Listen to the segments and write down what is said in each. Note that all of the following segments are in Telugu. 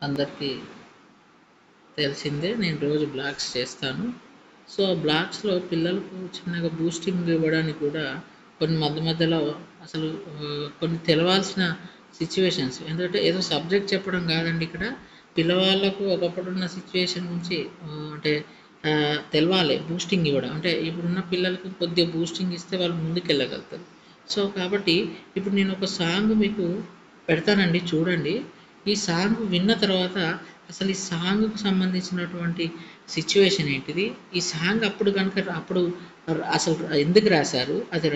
అందరికీ తెలిసిందే, నేను రోజు బ్లాగ్స్ చేస్తాను. సో ఆ బ్లాగ్స్లో పిల్లలకు చిన్నగా బూస్టింగ్ ఇవ్వడానికి కూడా కొన్ని మధ్యలో అసలు కొన్ని తెలవాల్సిన సిచ్యువేషన్స్, ఎందుకంటే ఏదో సబ్జెక్ట్ చెప్పడం కాదండి ఇక్కడ. పిల్లవాళ్ళకు ఒకప్పుడున్న సిచ్యువేషన్ నుంచి అంటే తెలవాలి, బూస్టింగ్ ఇవ్వడం. అంటే ఇప్పుడున్న పిల్లలకు కొద్దిగా బూస్టింగ్ ఇస్తే వాళ్ళు ముందుకెళ్ళగలుగుతారు. సో కాబట్టి ఇప్పుడు నేను ఒక సాంగ్ మీకు పెడతానండి, చూడండి. ఈ సాంగ్ విన్న తర్వాత అసలు ఈ సాంగ్కు సంబంధించినటువంటి సిచ్యువేషన్ ఏంటిది, ఈ సాంగ్ అప్పుడు అసలు ఎందుకు రాశారు, అది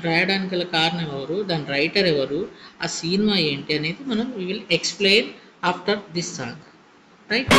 రాయడానికి గల కారణం ఎవరు, దాని రైటర్ ఎవరు, ఆ సినిమా ఏంటి అనేది మనం we will explain after this song, right?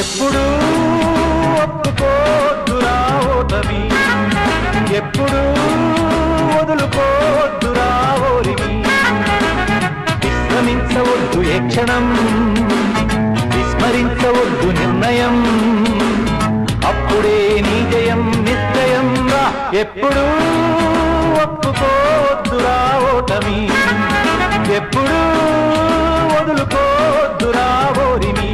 ఎప్పుడు ఒప్పుకోద్దురా ఓటమి, ఎప్పుడు వదులుకోద్దురా ఓరిమి, విశ్రమించవద్దు ఏ క్షణం, విస్మరించవద్దు నిర్ణయం, అప్పుడే నీ జయం నిశ్చయం రా. ఎప్పుడు ఒప్పుకోద్దురా ఓటమి, ఎప్పుడు వదులుకోద్దురా ఓరిమి.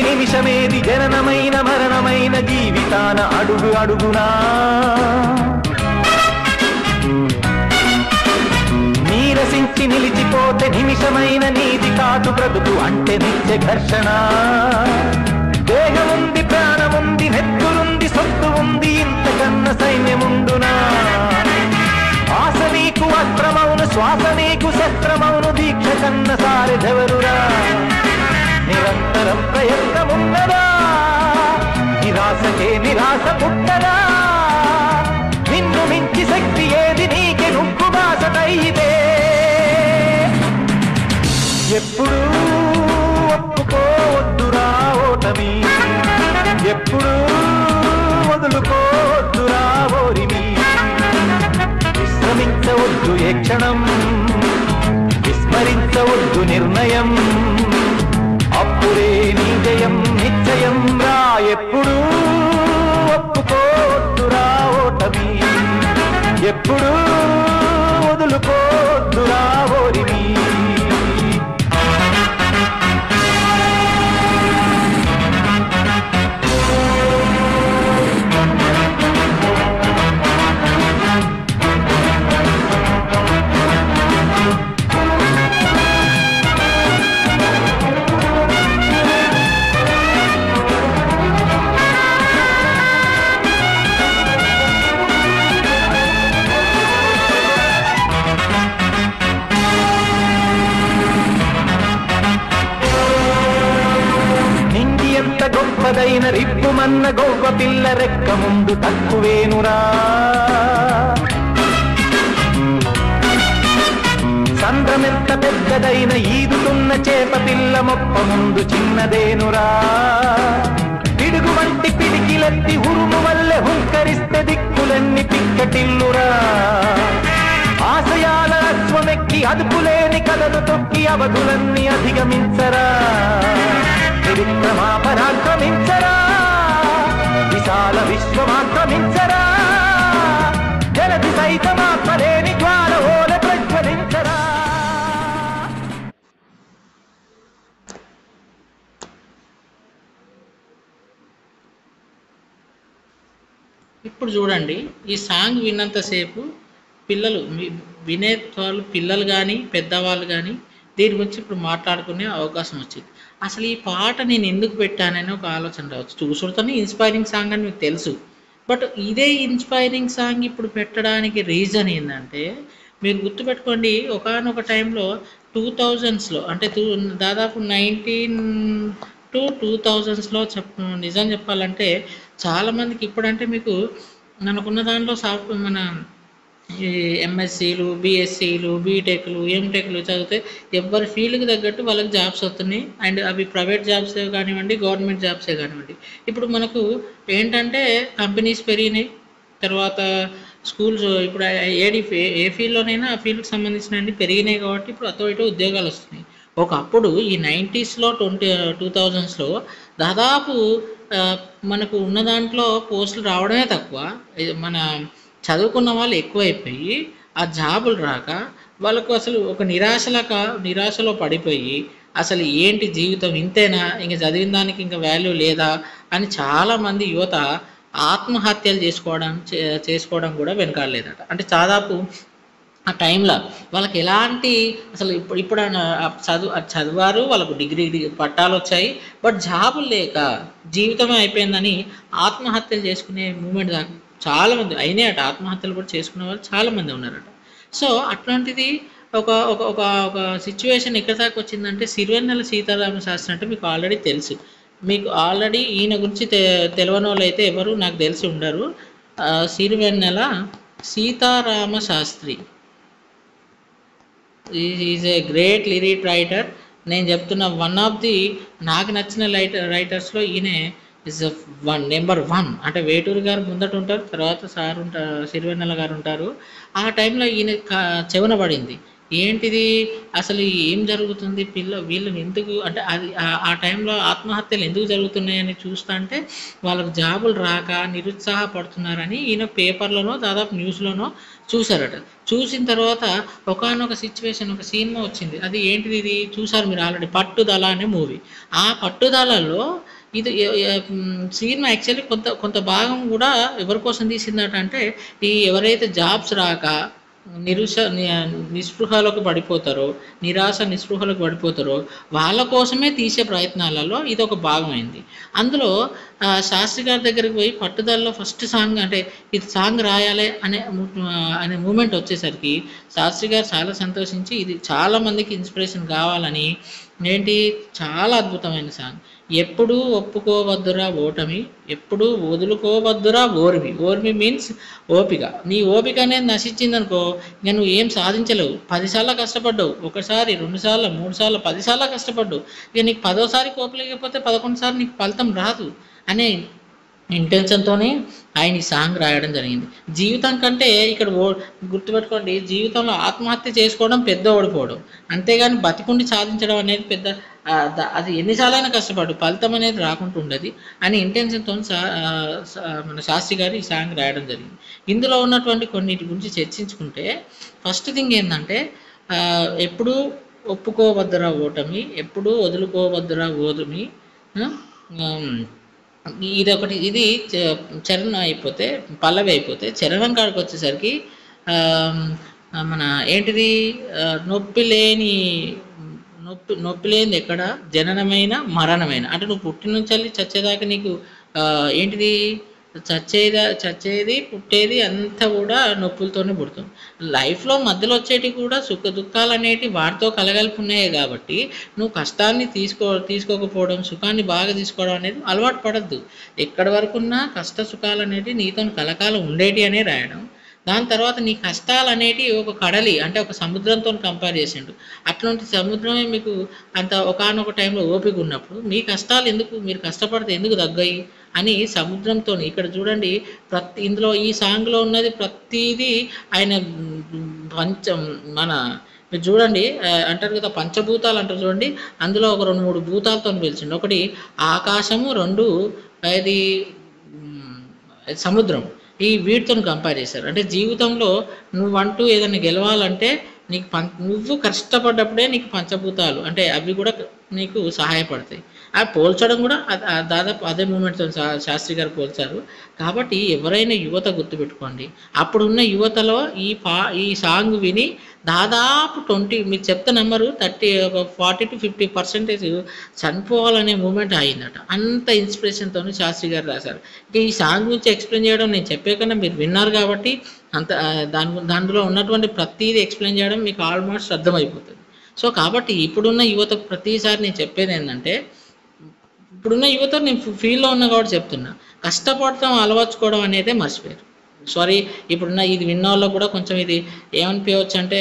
నిమిషమేది జననమైన మరణమైన జీవితాన అడుగు అడుగునా నీరసించి నిలిచిపోతే నిమిషమైన నీది కాదు బ్రతుకు అంటే నిత్య ఘర్షణ. దేహముంది, ప్రాణముంది, నెత్తురుంది, సొత్తు ఉంది, ఇంతకన్నా సైన్యముండునా. ఆశ నీకు అస్త్రమౌను, శ్వాస నీకు శస్త్రమౌను, దీక్ష కన్న సారెదెవరురా. నిరంతరం ప్రయత్నమున్నదా, నిరాశకే నిరాశ పుట్టదా, నిన్ను మించి శక్తి ఏది నీకే నువ్వు బాసటైతే. ఎప్పుడు ఒప్పుకోవద్దురా ఓటమి, ఎప్పుడు వదులుకోవద్దురా ఓరిమి, విశ్రమించవద్దు ఏ క్షణం, విస్మరించవద్దు నిర్ణయం, అప్పుడే నీ జయం నిశ్చయం రా. ఎప్పుడు ఒప్పుకోద్దురా ఓటమి, ఎప్పుడు వదులుకోద్దురా ఓరిమి. గొప్పదైన రిప్పుమన్న గొవ్వ పిల్ల రెక్క ముందు తక్కువేనురా. సంద్రమెంత పెద్దదైన ఈదుతున్న చేప పిల్ల మొప్ప ముందు చిన్నదేనురా. పిడుగు వంటి పిడికిలెత్తి ఉరుము వల్లే హుంకరిస్తే దిక్కులన్నీ పిక్కటిల్లురా. ఆశయాల అశ్వమెక్కి అదుపులేని కథను తొక్కి అవధులన్నీ అధిగమించరా. పరాక్రమించరా, విశాల విశ్వమాక్రమించరా, జలది సైతమాత్మలేని జ్వాల ఓల ప్రజ్వలించరా. ఇప్పుడు చూడండి, ఈ సాంగ్ విన్నంతసేపు పిల్లలు వినే వాళ్ళు, పిల్లలు కానీ పెద్దవాళ్ళు కానీ దీని గురించి ఇప్పుడు మాట్లాడుకునే అవకాశం వచ్చింది. అసలు ఈ పాట నేను ఎందుకు పెట్టానని ఒక ఆలోచన రావచ్చు. చూసుడుతోనే ఇన్స్పైరింగ్ సాంగ్ అని మీకు తెలుసు. బట్ ఇదే ఇన్స్పైరింగ్ సాంగ్ ఇప్పుడు పెట్టడానికి రీజన్ ఏంటంటే, మీరు గుర్తుపెట్టుకోండి, ఒకానొక టైంలో 2000స్లో అంటే దాదాపు 19 to 2000స్లో నిజం చెప్పాలంటే చాలామందికి ఇప్పుడంటే మీకు మనకున్న దాంట్లో మన ఈ ఎంఎస్సీలు, బీఎస్సీలు, బీటెక్లు, ఎంటెక్లు చదివితే ఎవరి ఫీల్డ్కి తగ్గట్టు వాళ్ళకి జాబ్స్ వస్తున్నాయి. అండ్ అవి ప్రైవేట్ జాబ్సే కానివ్వండి, గవర్నమెంట్ జాబ్సే కానివ్వండి. ఇప్పుడు మనకు ఏంటంటే కంపెనీస్ పెరిగినాయి, తర్వాత స్కూల్స్ ఇప్పుడు ఏ ఫీల్డ్లోనైనా ఆ ఫీల్డ్కి సంబంధించిన అన్ని పెరిగినాయి కాబట్టి ఇప్పుడు అటో ఇటో ఉద్యోగాలు వస్తున్నాయి. ఒకప్పుడు ఈ 90స్లో 2000స్లో దాదాపు మనకు ఉన్న దాంట్లో పోస్టులు రావడమే తక్కువ, మన చదువుకున్న వాళ్ళు ఎక్కువైపోయి ఆ జాబులు రాక వాళ్ళకు అసలు ఒక నిరాశలో పడిపోయి అసలు ఏంటి జీవితం ఇంతేనా, ఇంక చదివిన దానికి ఇంకా వాల్యూ లేదా అని చాలామంది యువత ఆత్మహత్యలు చేసుకోవడం కూడా వెనకాడలేదట. అంటే దాదాపు ఆ టైంలో వాళ్ళకి ఎలాంటి అసలు ఇప్పుడు చదివారు, వాళ్ళకు డిగ్రీ పట్టాలు వచ్చాయి, బట్ జాబులు లేక జీవితమే అయిపోయిందని ఆత్మహత్యలు చేసుకునే మూమెంట్ దాకా చాలామంది అయినాయట. ఆత్మహత్యలు కూడా చేసుకునే వాళ్ళు చాలామంది ఉన్నారట. సో అట్లాంటిది ఒక ఒక ఒక ఒక సిచ్యువేషన్ ఎక్కడి దాకా వచ్చిందంటే, సిరివెన్నెల సీతారామ శాస్త్రి అంటే మీకు ఆల్రెడీ తెలుసు. మీకు ఆల్రెడీ ఈయన గురించి తెలియని వాళ్ళు అయితే ఎవరు నాకు తెలిసి ఉండరు. Sirivennela Seetharama Sastry is a great lyric writer. నేను చెప్తున్న వన్ ఆఫ్ ది నాకు నచ్చిన రైటర్స్లో ఈయన ఇస్ నెంబర్ 1. అంటే వేటూరు గారు ముందట ఉంటారు, తర్వాత సార్ ఉంటారు, సిరివెన్నెల గారు ఉంటారు. ఆ టైంలో ఈయన చెవున పడింది, ఏంటిది అసలు ఏం జరుగుతుంది, వీళ్ళని ఎందుకు అంటే అది ఆ టైంలో ఆత్మహత్యలు ఎందుకు జరుగుతున్నాయని చూస్తా అంటే వాళ్ళకు జాబులు రాక నిరుత్సాహపడుతున్నారని ఈయన పేపర్లోనో దాదాపు న్యూస్లోనో చూశారట. చూసిన తర్వాత ఒకానొక సిచ్యువేషన్, ఒక సినిమా వచ్చింది. అది ఏంటిది, ఇది చూసారు మీరు ఆల్రెడీ, పట్టుదల అనే మూవీ. ఆ పట్టుదలలో ఇది సినిమా యాక్చువల్లీ కొంత భాగం కూడా ఎవరి కోసం తీసిందట అంటే, ఈ ఎవరైతే జాబ్స్ రాక నిస్పృహలోకి పడిపోతారో, నిస్పృహలోకి పడిపోతారో వాళ్ళ కోసమే తీసే ప్రయత్నాలలో ఇది ఒక భాగమైంది. అందులో శాస్త్రి గారి దగ్గరికి పోయి పట్టుదలలో ఫస్ట్ సాంగ్ అంటే ఇది సాంగ్ రాయాలి అనే మూమెంట్ వచ్చేసరికి శాస్త్రి గారు చాలా సంతోషించి ఇది చాలామందికి ఇన్స్పిరేషన్ కావాలని ఏంటి చాలా అద్భుతమైన సాంగ్. ఎప్పుడూ ఒప్పుకోవద్దురా ఓటమి, ఎప్పుడూ వదులుకోవద్దురా ఓర్మి. ఓర్మి మీన్స్ ఓపిక. నీ ఓపిక అనేది నశించిందనుకో ఇంకా నువ్వు ఏం సాధించలేవు. 10 సార్లు కష్టపడ్డావు, 1 సారి 2 సార్లు 3 సార్లు 10 సార్లు కష్టపడ్డావు, ఇక నీకు 10వ సారి కోపలేకపోతే 11 సార్లు నీకు ఫలితం రాదు అనే ఇంటెన్షన్తోనే ఆయన ఈ సాంగ్ రాయడం జరిగింది. జీవితం కంటే ఇక్కడ గుర్తుపెట్టుకోండి, జీవితంలో ఆత్మహత్య చేసుకోవడం పెద్ద ఓడిపోవడం, అంతేగాని బతికుండి సాధించడం అనేది పెద్ద అది ఎన్నిసార్లైనా కష్టపడు ఫలితం అనేది రాకుండా ఉండదు అని ఇంటెన్షన్తో మన శాస్త్రి గారు ఈ సాంగ్ రాయడం జరిగింది. ఇందులో ఉన్నటువంటి కొన్నిటి గురించి చర్చించుకుంటే ఫస్ట్ థింగ్ ఏంటంటే, ఎప్పుడూ ఒప్పుకోవద్దురా ఓటమి, ఎప్పుడూ వదులుకోవద్దురా ఓటమి. ఇది చరణం అయిపోతే పల్లవి అయిపోతే చరణం కాడికి వచ్చేసరికి మన ఏంటిది నొప్పి లేనిది ఎక్కడ జననమైన మరణమైన, అంటే నువ్వు పుట్టిన నుంచి చచ్చేదాకా నీకు ఏంటిది చచ్చేది పుట్టేది అంతా కూడా నొప్పులతోనే పుడుతుంది. లైఫ్లో మధ్యలో వచ్చేటివి కూడా సుఖ దుఃఖాలు అనేటివి వాటితో కలగలిపి ఉన్నాయే కాబట్టి నువ్వు కష్టాన్ని తీసుకోకపోవడం, సుఖాన్ని బాగా తీసుకోవడం అనేది అలవాటు పడద్దు. ఎక్కడి వరకున్నా కష్ట సుఖాలు అనేటివి నీతో కలకాలం ఉండేటి అనే రాయడం. దాని తర్వాత నీ కష్టాలు అనేటివి ఒక కడలి అంటే ఒక సముద్రంతో కంపేర్ చేసిండు. అట్లాంటి సముద్రమే మీకు అంత ఒకానొక టైంలో ఓపిక ఉన్నప్పుడు మీ కష్టాలు ఎందుకు, మీరు కష్టపడితే ఎందుకు తగ్గాయి అని సముద్రంతో ఇక్కడ చూడండి. ఇందులో ఈ సాంగ్లో ఉన్నది ప్రతిదీ ఆయన మీరు చూడండి అంటారు కదా పంచభూతాలు అంటారు చూడండి, అందులో ఒక 2-3 భూతాలతో పిలిచిండు. ఒకటి ఆకాశము, 2 అది సముద్రం. ఈ వీటితో కంపేర్ చేశారు. అంటే జీవితంలో నువ్వంటూ ఏదైనా గెలవాలంటే నీకు నువ్వు కష్టపడ్డప్పుడే నీకు పంచభూతాలు అంటే అవి కూడా నీకు సహాయపడతాయి. ఆ పోల్చడం కూడా దాదాపు అదే మూమెంట్తో శాస్త్రి గారు పోల్చారు. కాబట్టి ఎవరైనా యువత గుర్తుపెట్టుకోండి, అప్పుడున్న యువతలో ఈ సాంగ్ విని దాదాపు 20 మీరు చెప్తే నెంబరు 40-50% చనిపోవాలనే మూమెంట్ అయిందట. అంత ఇన్స్పిరేషన్తో శాస్త్రి గారు రాశారు. ఇంకా ఈ సాంగ్ గురించి ఎక్స్ప్లెయిన్ చేయడం నేను చెప్పే కన్నా మీరు విన్నారు కాబట్టి అంత దానిలో ఉన్నటువంటి ప్రతిదీ ఎక్స్ప్లెయిన్ చేయడం మీకు ఆల్మోస్ట్ అర్థమైపోతుంది. సో కాబట్టి ఇప్పుడున్న యువతకు ప్రతిసారి నేను చెప్పేది ఏంటంటే, ఇప్పుడున్న యువత నేను ఫీల్డ్లో ఉన్నా కాబట్టి చెప్తున్నా, కష్టపడటం అలవర్చుకోవడం అనేదే మర్చిపోయారు. సారీ, ఇప్పుడున్న ఇది విన్న వాళ్ళకు కూడా కొంచెం ఇది ఏమనిపించవచ్చు అంటే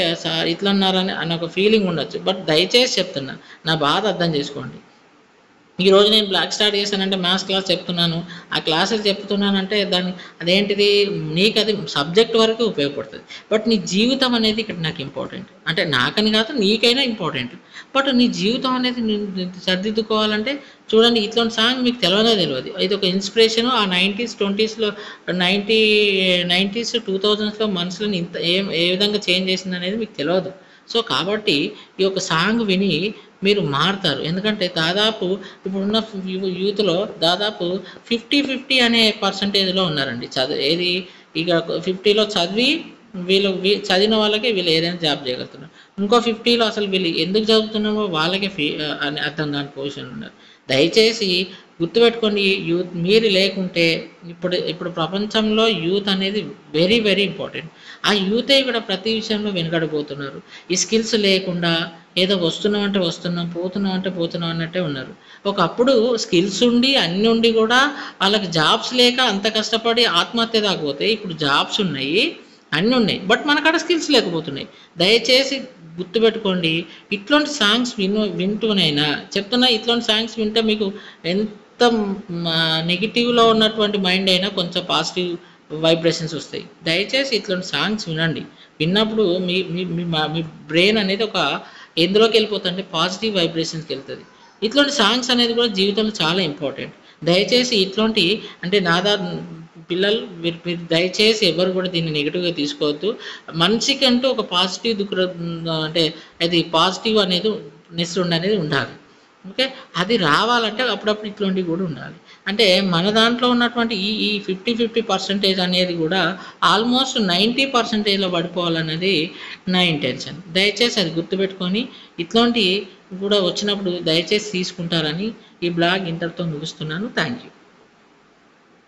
ఇట్లా అన్నారని అన్న ఒక ఫీలింగ్ ఉండొచ్చు. బట్ దయచేసి చెప్తున్నా, నా బాధ అర్థం చేసుకోండి. ఈరోజు నేను బ్లాక్ స్టార్ట్ చేశానంటే మ్యాథ్స్ క్లాస్ చెప్తున్నాను, ఆ క్లాసెస్ చెప్తున్నానంటే అదేంటిది నీకు అది సబ్జెక్ట్ వరకు ఉపయోగపడుతుంది. బట్ నీ జీవితం అనేది ఇక్కడ నాకు ఇంపార్టెంట్. అంటే నాకని కాదు, నీకైనా ఇంపార్టెంట్. బట్ నీ జీవితం అనేది సర్దిద్దుకోవాలంటే చూడండి, ఇట్లాంటి సాంగ్ మీకు తెలియదు. ఇది ఒక ఇన్స్పిరేషను. ఆ 90s 20sలో 90s 2000sలో మనుషులను ఏ విధంగా చేంజ్ చేసింది అనేది మీకు తెలియదు. సో కాబట్టి ఈ యొక్క సాంగ్ విని మీరు మారుతారు. ఎందుకంటే దాదాపు ఇప్పుడున్న యూత్లో దాదాపు 50-50 అనే పర్సంటేజ్లో ఉన్నారండి. ఇక 50లో చదివిన వాళ్ళకే వీళ్ళు ఏదైనా జాబ్ చేయగలుగుతున్నారు. ఇంకో 50లో అసలు వీళ్ళు ఎందుకు చదువుతున్నారో వాళ్ళకే అని అర్థం కాని పొజిషన్ ఉన్నారు. దయచేసి గుర్తుపెట్టుకోండి, యూత్ మీరు లేకుంటే ఇప్పుడు ప్రపంచంలో యూత్ అనేది వెరీ వెరీ ఇంపార్టెంట్. ఆ యూతే ఇక్కడ ప్రతి విషయంలో వెనుకడిపోతున్నారు. ఈ స్కిల్స్ లేకుండా ఏదో వస్తున్నామంటే వస్తున్నాం, పోతున్నామంటే పోతున్నాం అన్నట్టే ఉన్నారు. ఒకప్పుడు స్కిల్స్ ఉండి అన్నీ ఉండి కూడా వాళ్ళకి జాబ్స్ లేక అంత కష్టపడి ఆత్మహత్య దాకపోతే, ఇప్పుడు జాబ్స్ ఉన్నాయి, అన్నీ ఉన్నాయి, బట్ మనకాడ స్కిల్స్ లేకపోతున్నాయి. దయచేసి గుర్తుపెట్టుకోండి, ఇట్లాంటి సాంగ్స్ వింటూనైనా చెప్తున్నా, ఇట్లాంటి సాంగ్స్ వింటే మీకు ఎంత నెగిటివ్లో ఉన్నటువంటి మైండ్ అయినా కొంచెం పాజిటివ్ వైబ్రేషన్స్ వస్తాయి. దయచేసి ఇట్లాంటి సాంగ్స్ వినండి. విన్నప్పుడు మీ బ్రెయిన్ అనేది ఒక ఎందులోకి వెళ్ళిపోతుంది, పాజిటివ్ వైబ్రేషన్స్కి వెళ్తుంది. ఇట్లాంటి సాంగ్స్ అనేది కూడా జీవితంలో చాలా ఇంపార్టెంట్. దయచేసి ఇట్లాంటి అంటే పిల్లలు మీరు దయచేసి ఎవరు కూడా దీన్ని నెగిటివ్గా తీసుకోవద్దు. మనిషికంటూ ఒక పాజిటివ్ అంటే అది పాజిటివ్ అనేది అనేది ఉండాలి. ఓకే, అది రావాలంటే అప్పుడప్పుడు ఇట్లాంటివి కూడా ఉండాలి. అంటే మన దాంట్లో ఉన్నటువంటి ఈ 50-50% అనేది కూడా ఆల్మోస్ట్ 90%లో పడిపోవాలన్నది నా ఇంటెన్షన్. దయచేసి అది గుర్తుపెట్టుకొని ఇట్లాంటి కూడా వచ్చినప్పుడు దయచేసి తీసుకుంటారని ఈ బ్లాగ్ ఇంతటితో ముగిస్తున్నాను. Thank you.